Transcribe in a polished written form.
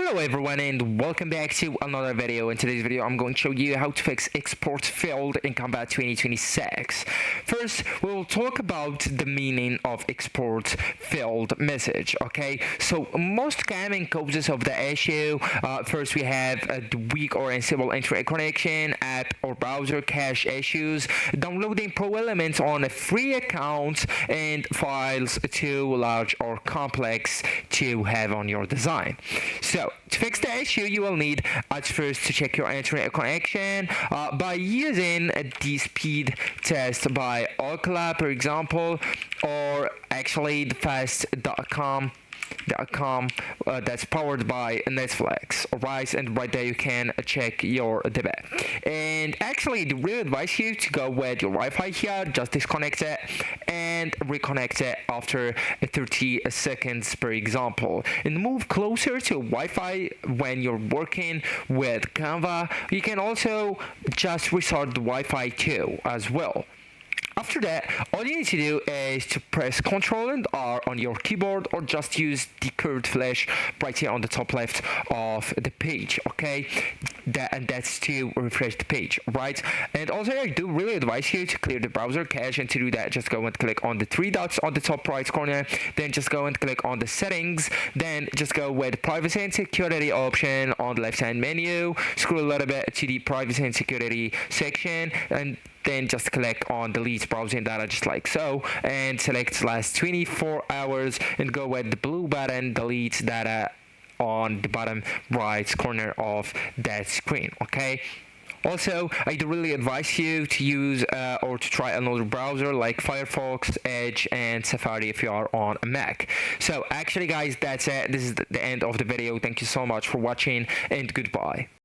Hello everyone and welcome back to another video. In today's video I'm going to show you how to fix export failed in Canva 2026. First, we will talk about the meaning of export failed message. Okay, so most common causes of the issue, first we have the weak or unstable internet connection, app or browser cache issues, downloading pro elements on a free account, and files too large or complex to have on your design. So to fix the issue, you will need at first to check your internet connection by using the speed test by Ookla, for example, or actually the fast.com that's powered by Netflix. Alright, and right there you can check your debit. And actually, the real advice you to go with your Wi-Fi here, just disconnect it and reconnect it after 30 seconds, per example, and move closer to Wi-Fi when you're working with Canva. You can also just restart the Wi-Fi too as well. After that, all you need to do is to press Ctrl and R on your keyboard, or just use the curved flash right here on the top left of the page. Okay, that's to refresh the page, right? And also, I do really advise you to clear the browser cache, and to do that, just go and click on the three dots on the top right corner. Then just go and click on the settings. Then just go with privacy and security option on the left-hand menu. Scroll a little bit to the privacy and security section, and then just click on delete browsing data just like so, and select last 24 hours and go with the blue button delete data on the bottom right corner of that screen. Okay, also I do really advise you to use or to try another browser like Firefox, Edge, and Safari if you are on a Mac. So actually guys, that's it. This is the end of the video. Thank you so much for watching, and goodbye.